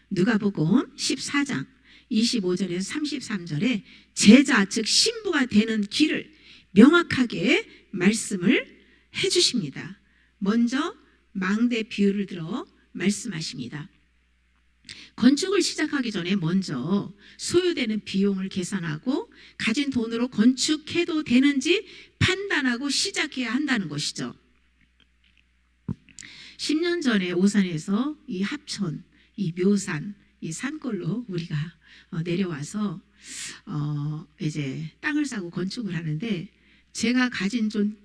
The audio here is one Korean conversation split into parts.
누가복음 14장 25절에서 33절에 제자 즉 신부가 되는 길을 명확하게 말씀을 해주십니다. 먼저 망대 비유를 들어 말씀하십니다. 건축을 시작하기 전에 먼저 소요되는 비용을 계산하고 가진 돈으로 건축해도 되는지 판단하고 시작해야 한다는 것이죠. 10년 전에 오산에서 이 합천, 이 묘산, 이 산골로 우리가 내려와서 이제 땅을 사고 건축을 하는데 제가 가진 돈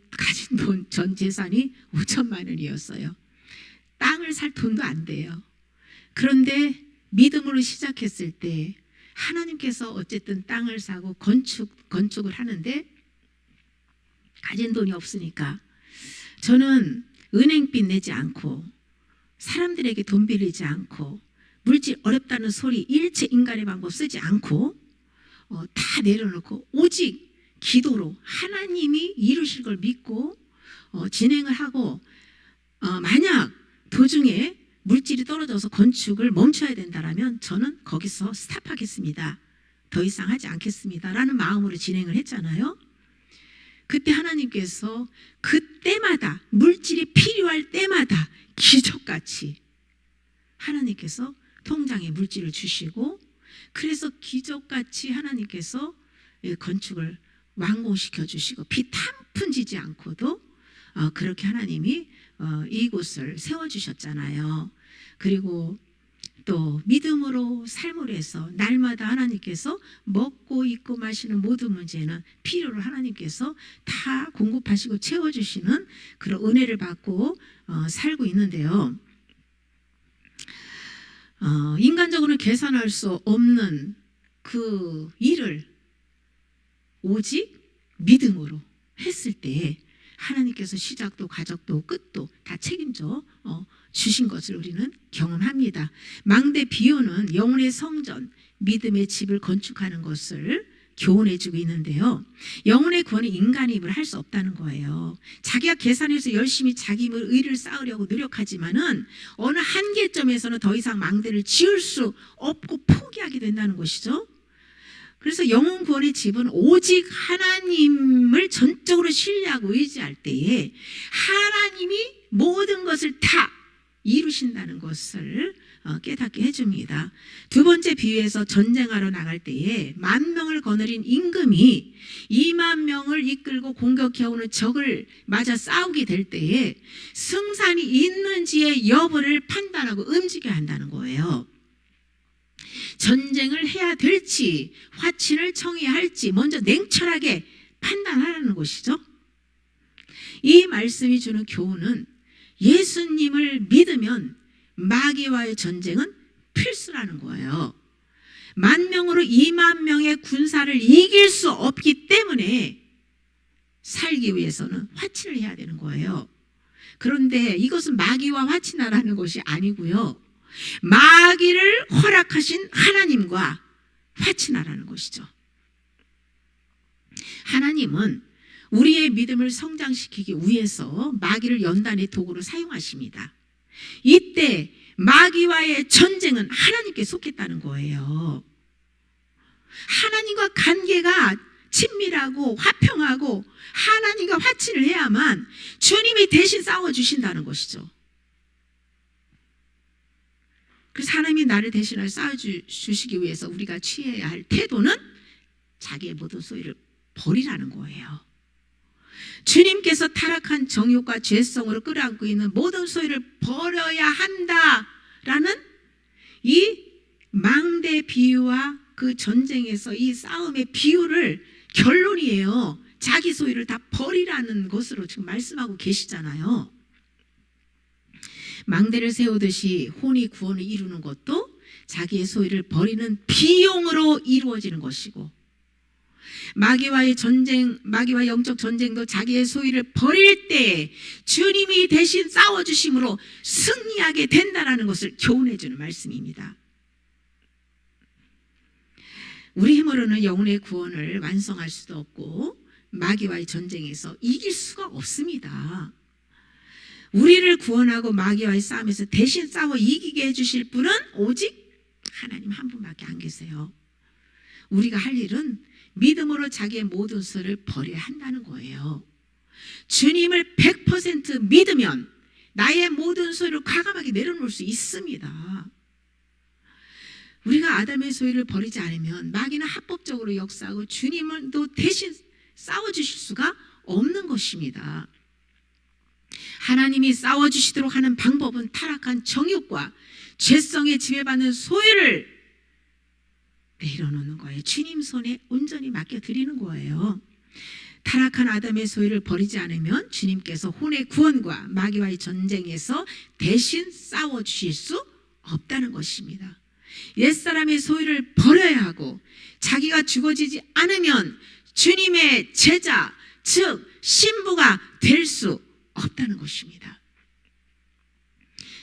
전 재산이 5천만 원이었어요. 땅을 살 돈도 안 돼요. 그런데 믿음으로 시작했을 때 하나님께서 어쨌든 땅을 사고 건축을 하는데 가진 돈이 없으니까 저는 은행빚 내지 않고 사람들에게 돈 빌리지 않고 물질 어렵다는 소리 일체 인간의 방법 쓰지 않고 다 내려놓고 오직 기도로 하나님이 이루실 걸 믿고 진행을 하고 만약 도중에 물질이 떨어져서 건축을 멈춰야 된다면 저는 거기서 스탑하겠습니다. 더 이상 하지 않겠습니다. 라는 마음으로 진행을 했잖아요. 그때 하나님께서 그때마다 물질이 필요할 때마다 기적같이 하나님께서 통장에 물질을 주시고 그래서 기적같이 하나님께서 건축을 완공시켜 주시고 빚 한 푼 지지 않고도 그렇게 하나님이 이곳을 세워주셨잖아요. 그리고 또 믿음으로 삶을 해서 날마다 하나님께서 먹고 입고 마시는 모든 문제는 필요를 하나님께서 다 공급하시고 채워주시는 그런 은혜를 받고 살고 있는데요. 인간적으로는 계산할 수 없는 그 일을 오직 믿음으로 했을 때 하나님께서 시작도 가족도 끝도 다 책임져 주신 것을 우리는 경험합니다. 망대 비유는 영혼의 성전, 믿음의 집을 건축하는 것을 교훈해주고 있는데요. 영혼의 구원은 인간의 힘을 할 수 없다는 거예요. 자기가 계산해서 열심히 자기 힘을 의를 쌓으려고 노력하지만은 어느 한계점에서는 더 이상 망대를 지을 수 없고 포기하게 된다는 것이죠. 그래서 영혼 구원의 집은 오직 하나님을 전적으로 신뢰하고 의지할 때에 하나님이 모든 것을 다 이루신다는 것을 깨닫게 해줍니다. 두 번째 비유에서 전쟁하러 나갈 때에 10,000명을 거느린 임금이 20,000명을 이끌고 공격해오는 적을 맞아 싸우게 될 때에 승산이 있는지의 여부를 판단하고 움직여야 한다는 거예요. 전쟁을 해야 될지 화친을 청해야 할지 먼저 냉철하게 판단하라는 것이죠. 이 말씀이 주는 교훈은 예수님을 믿으면 마귀와의 전쟁은 필수라는 거예요. 10,000명으로 20,000명의 군사를 이길 수 없기 때문에 살기 위해서는 화친을 해야 되는 거예요. 그런데 이것은 마귀와 화친하라는 것이 아니고요. 마귀를 허락하신 하나님과 화친하라는 것이죠. 하나님은 우리의 믿음을 성장시키기 위해서 마귀를 연단의 도구로 사용하십니다. 이때 마귀와의 전쟁은 하나님께 속했다는 거예요. 하나님과 관계가 친밀하고 화평하고 하나님과 화친을 해야만 주님이 대신 싸워주신다는 것이죠. 그래서 하나님이 나를 대신하여 싸워주시기 위해서 우리가 취해야 할 태도는 자기의 모든 소유를 버리라는 거예요. 주님께서 타락한 정욕과 죄성으로 끌어안고 있는 모든 소유를 버려야 한다라는 이 망대 비유와 그 전쟁에서 이 싸움의 비유를 결론이에요. 자기 소유를 다 버리라는 것으로 지금 말씀하고 계시잖아요. 망대를 세우듯이 혼이 구원을 이루는 것도 자기의 소유를 버리는 비용으로 이루어지는 것이고 마귀와의 전쟁, 마귀와 영적 전쟁도 자기의 소유를 버릴 때 주님이 대신 싸워주심으로 승리하게 된다는 것을 교훈해 주는 말씀입니다. 우리 힘으로는 영혼의 구원을 완성할 수도 없고 마귀와의 전쟁에서 이길 수가 없습니다. 우리를 구원하고 마귀와의 싸움에서 대신 싸워 이기게 해주실 분은 오직 넘기세요. 우리가 할 일은 믿음으로 자기의 모든 소유를 버려야 한다는 거예요. 주님을 100% 믿으면 나의 모든 소유를 과감하게 내려놓을 수 있습니다. 우리가 아담의 소유를 버리지 않으면 마귀는 합법적으로 역사하고 주님은 또 대신 싸워주실 수가 없는 것입니다. 하나님이 싸워주시도록 하는 방법은 타락한 정욕과 죄성에 지배받는 소유를 내려놓는 거예요. 주님 손에 온전히 맡겨드리는 거예요. 타락한 아담의 소유를 버리지 않으면 주님께서 혼의 구원과 마귀와의 전쟁에서 대신 싸워주실 수 없다는 것입니다. 옛사람의 소유를 버려야 하고 자기가 죽어지지 않으면 주님의 제자, 즉 신부가 될 수 없다는 것입니다.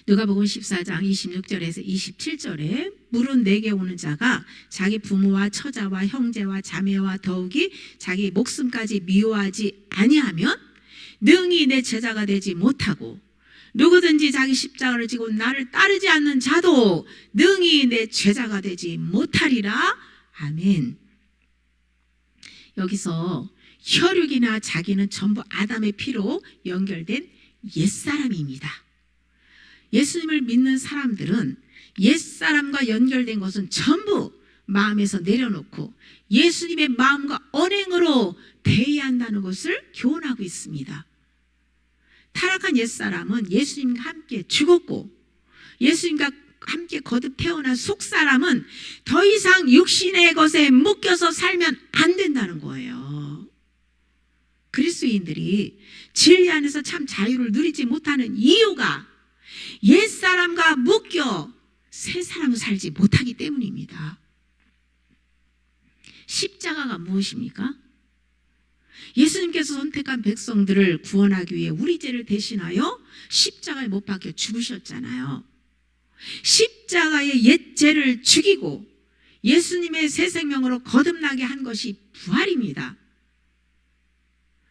누가복음 14장 26절에서 27절에 물은 내게 오는 자가 자기 부모와 처자와 형제와 자매와 더욱이 자기 목숨까지 미워하지 아니하면 능히 내 제자가 되지 못하고 누구든지 자기 십자가를 지고 나를 따르지 않는 자도 능히 내 제자가 되지 못하리라. 아멘. 여기서 혈육이나 자기는 전부 아담의 피로 연결된 옛사람입니다. 예수님을 믿는 사람들은 옛사람과 연결된 것은 전부 마음에서 내려놓고 예수님의 마음과 언행으로 대해한다는 것을 교훈하고 있습니다. 타락한 옛사람은 예수님과 함께 죽었고 예수님과 함께 거듭 태어난 속사람은 더 이상 육신의 것에 묶여서 살면 안 된다는 거예요. 그리스도인들이 진리 안에서 참 자유를 누리지 못하는 이유가 옛사람과 묶여 새 사람을 살지 못하기 때문입니다. 십자가가 무엇입니까? 예수님께서 선택한 백성들을 구원하기 위해 우리 죄를 대신하여 십자가에 못 박혀 죽으셨잖아요. 십자가의 옛 죄를 죽이고 예수님의 새 생명으로 거듭나게 한 것이 부활입니다.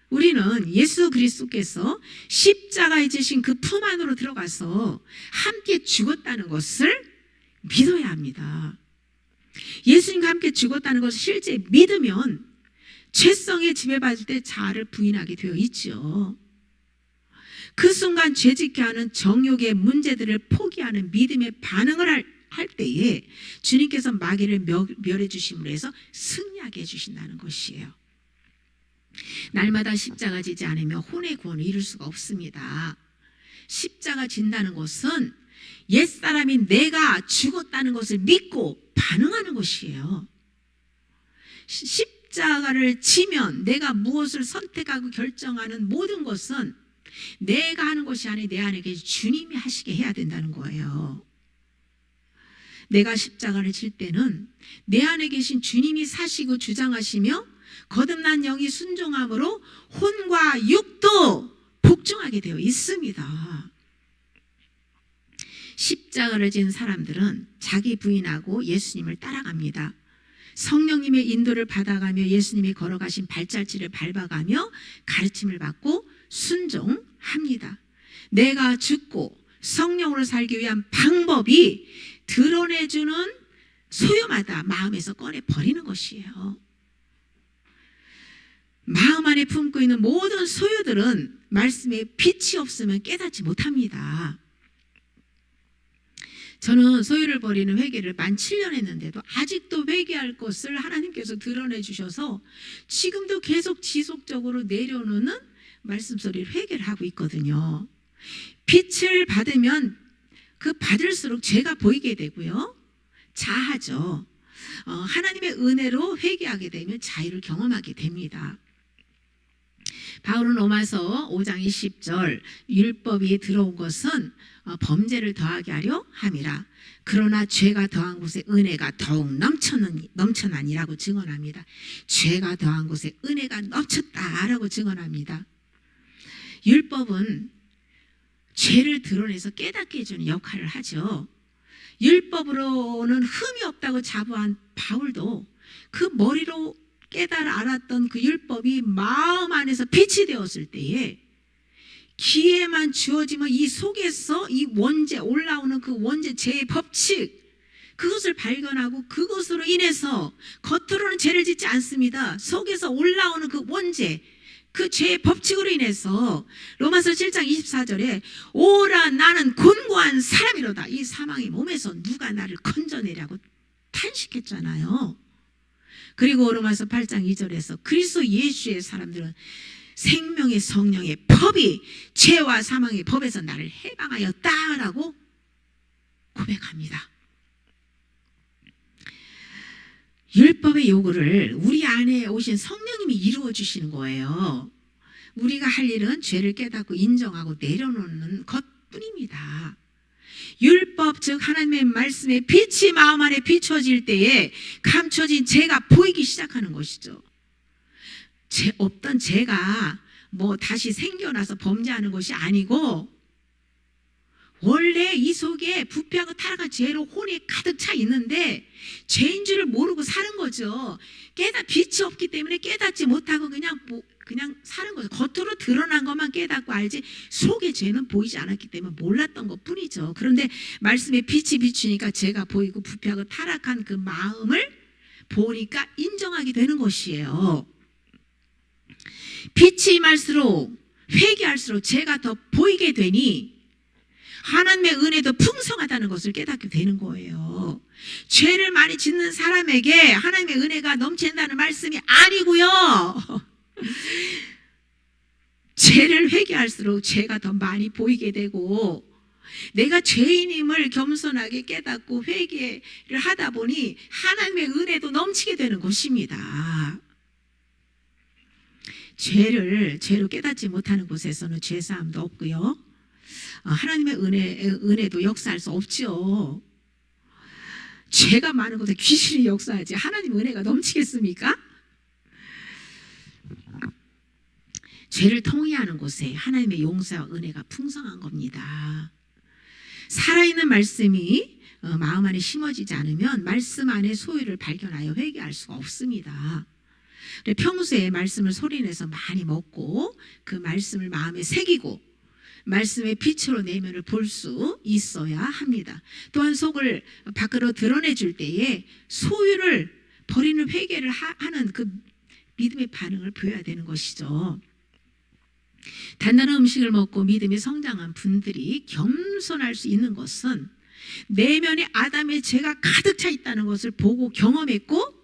우리는 예수 그리스도께서 십자가에 지신 그 품 안으로 들어가서 함께 죽었다는 것을 믿어야 합니다. 예수님과 함께 죽었다는 것을 실제 믿으면 죄성에 지배받을 때 자아를 부인하게 되어 있죠. 그 순간 죄짓게 하는 정욕의 문제들을 포기하는 믿음의 반응을 할 때에 주님께서 마귀를 멸해 주심으로 해서 승리하게 해주신다는 것이에요. 날마다 십자가 지지 않으면 혼의 구원을 이룰 수가 없습니다. 십자가 진다는 것은 옛사람인 내가 죽었다는 것을 믿고 반응하는 것이에요. 십자가를 지면 내가 무엇을 선택하고 결정하는 모든 것은 내가 하는 것이 아니라 내 안에 계신 주님이 하시게 해야 된다는 거예요. 내가 십자가를 질 때는 내 안에 계신 주님이 사시고 주장하시며 거듭난 영이 순종함으로 혼과 육도 복종하게 되어 있습니다. 십자가를 진 사람들은 자기 부인하고 예수님을 따라갑니다. 성령님의 인도를 받아가며 예수님이 걸어가신 발자취를 밟아가며 가르침을 받고 순종합니다. 내가 죽고 성령으로 살기 위한 방법이 드러내주는 소유마다 마음에서 꺼내버리는 것이에요. 마음 안에 품고 있는 모든 소유들은 말씀에 빛이 없으면 깨닫지 못합니다. 저는 소유를 버리는 회개를 만 7년 했는데도 아직도 회개할 것을 하나님께서 드러내 주셔서 지금도 계속 지속적으로 내려놓는 말씀 소리를 회개를 하고 있거든요. 빛을 받으면 그 받을수록 죄가 보이게 되고요. 자하죠. 하나님의 은혜로 회개하게 되면 자유를 경험하게 됩니다. 바울은 로마서 5장 20절 율법이 들어온 것은 범죄를 더하게 하려 함이라. 그러나 죄가 더한 곳에 은혜가 더욱 넘쳐나니라고 증언합니다. 죄가 더한 곳에 은혜가 넘쳤다라고 증언합니다. 율법은 죄를 드러내서 깨닫게 해주는 역할을 하죠. 율법으로는 흠이 없다고 자부한 바울도 그 머리로 깨달아 알았던 그 율법이 마음 안에서 빛이 되었을 때에 귀에만 주어지면 이 속에서 이 원죄 올라오는 그 원죄 죄의 법칙 그것을 발견하고 그것으로 인해서 겉으로는 죄를 짓지 않습니다. 속에서 올라오는 그 원죄, 그 죄의 법칙으로 인해서 로마서 7장 24절에 오라 나는 곤고한 사람이로다. 이 사망의 몸에서 누가 나를 건져내려고 탄식했잖아요. 그리고 로마서 8장 2절에서 그리스도 예수의 사람들은 생명의 성령의 법이 죄와 사망의 법에서 나를 해방하였다라고 고백합니다. 율법의 요구를 우리 안에 오신 성령님이 이루어 주시는 거예요. 우리가 할 일은 죄를 깨닫고 인정하고 내려놓는 것뿐입니다. 율법 즉 하나님의 말씀의 빛이 마음 안에 비춰질 때에 감춰진 죄가 보이기 시작하는 것이죠. 없던 죄가 뭐 다시 생겨나서 범죄하는 것이 아니고 원래 이 속에 부패하고 타락한 죄로 혼이 가득 차 있는데 죄인 줄을 모르고 사는 거죠. 빛이 없기 때문에 깨닫지 못하고 그냥 사는 거죠. 겉으로 드러난 것만 깨닫고 알지 속의 죄는 보이지 않았기 때문에 몰랐던 것 뿐이죠. 그런데 말씀에 빛이 비추니까 죄가 보이고 부패하고 타락한 그 마음을 보니까 인정하게 되는 것이에요. 빛이 임할수록 회개할수록 죄가 더 보이게 되니 하나님의 은혜도 풍성하다는 것을 깨닫게 되는 거예요. 죄를 많이 짓는 사람에게 하나님의 은혜가 넘친다는 말씀이 아니고요. 죄를 회개할수록 죄가 더 많이 보이게 되고 내가 죄인임을 겸손하게 깨닫고 회개를 하다 보니 하나님의 은혜도 넘치게 되는 것입니다. 죄로 깨닫지 못하는 곳에서는 죄사함도 없고요. 하나님의 은혜도 역사할 수 없죠. 죄가 많은 곳에 귀신이 역사하지 하나님의 은혜가 넘치겠습니까? 죄를 통회하는 곳에 하나님의 용서와 은혜가 풍성한 겁니다. 살아있는 말씀이 마음 안에 심어지지 않으면 말씀 안에 소유를 발견하여 회개할 수가 없습니다. 평소에 말씀을 소리내서 많이 먹고 그 말씀을 마음에 새기고 말씀의 빛으로 내면을 볼 수 있어야 합니다. 또한 속을 밖으로 드러내줄 때에 소유를 버리는 회개를 하는 그 믿음의 반응을 보여야 되는 것이죠. 단단한 음식을 먹고 믿음이 성장한 분들이 겸손할 수 있는 것은 내면에 아담의 죄가 가득 차 있다는 것을 보고 경험했고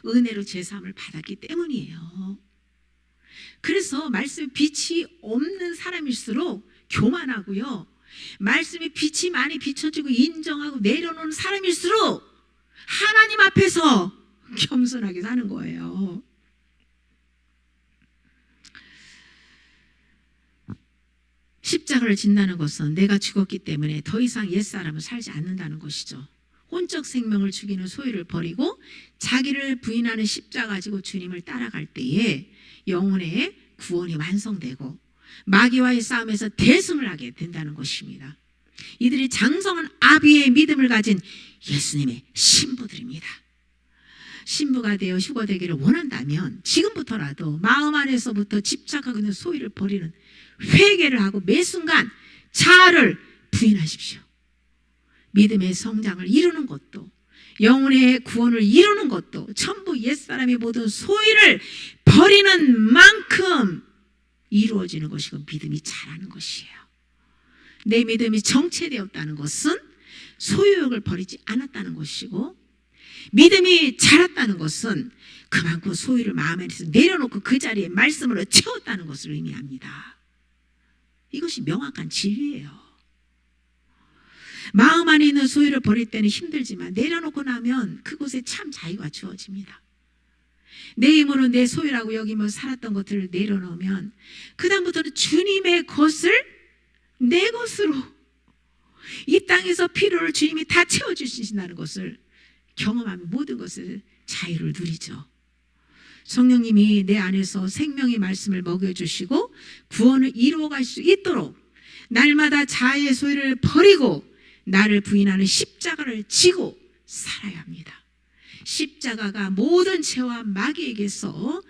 은혜로 제사함을 받았기 때문이에요. 그래서 말씀에 빛이 없는 사람일수록 교만하고요. 말씀에 빛이 많이 비춰지고 인정하고 내려놓는 사람일수록 하나님 앞에서 겸손하게 사는 거예요. 십자가를 진다는 것은 내가 죽었기 때문에 더 이상 옛사람은 살지 않는다는 것이죠. 혼적 생명을 죽이는 소유를 버리고 자기를 부인하는 십자가 가지고 주님을 따라갈 때에 영혼의 구원이 완성되고 마귀와의 싸움에서 대승을 하게 된다는 것입니다. 이들이 장성한 아비의 믿음을 가진 예수님의 신부들입니다. 신부가 되어 휴거되기를 원한다면 지금부터라도 마음 안에서부터 집착하고 있는 소유를 버리는 회개를 하고 매 순간 자아를 부인하십시오. 믿음의 성장을 이루는 것도 영혼의 구원을 이루는 것도 전부 옛사람의 모든 소유를 버리는 만큼 이루어지는 것이고 믿음이 자라는 것이에요. 내 믿음이 정체되었다는 것은 소유욕을 버리지 않았다는 것이고 믿음이 자랐다는 것은 그만큼 소유를 마음에서 내려놓고 그 자리에 말씀으로 채웠다는 것을 의미합니다. 이것이 명확한 진리예요. 마음 안에 있는 소유를 버릴 때는 힘들지만 내려놓고 나면 그곳에 참 자유가 주어집니다. 내 힘으로 내 소유라고 여기며 살았던 것들을 내려놓으면 그 다음부터는 주님의 것을 내 것으로 이 땅에서 필요를 주님이 다 채워주신다는 것을 경험하면 모든 것을 자유를 누리죠. 성령님이 내 안에서 생명의 말씀을 먹여주시고 구원을 이루어갈 수 있도록 날마다 자아의 소유를 버리고 나를 부인하는 십자가를 지고 살아야 합니다. 십자가가 모든 죄와 마귀에게서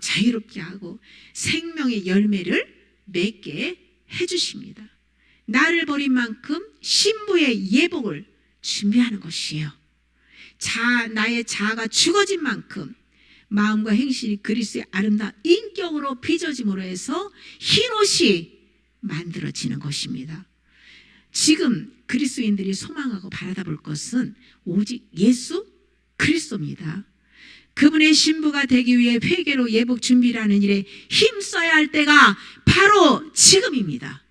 자유롭게 하고 생명의 열매를 맺게 해주십니다. 나를 버린 만큼 신부의 예복을 준비하는 것이에요. 나의 자아가 죽어진 만큼 마음과 행실이 그리스도의 아름다운 인격으로 빚어짐으로 해서 흰옷이 만들어지는 것입니다. 지금 그리스도인들이 소망하고 바라다 볼 것은 오직 예수 그리스도입니다. 그분의 신부가 되기 위해 회개로 예복 준비라는 일에 힘써야 할 때가 바로 지금입니다.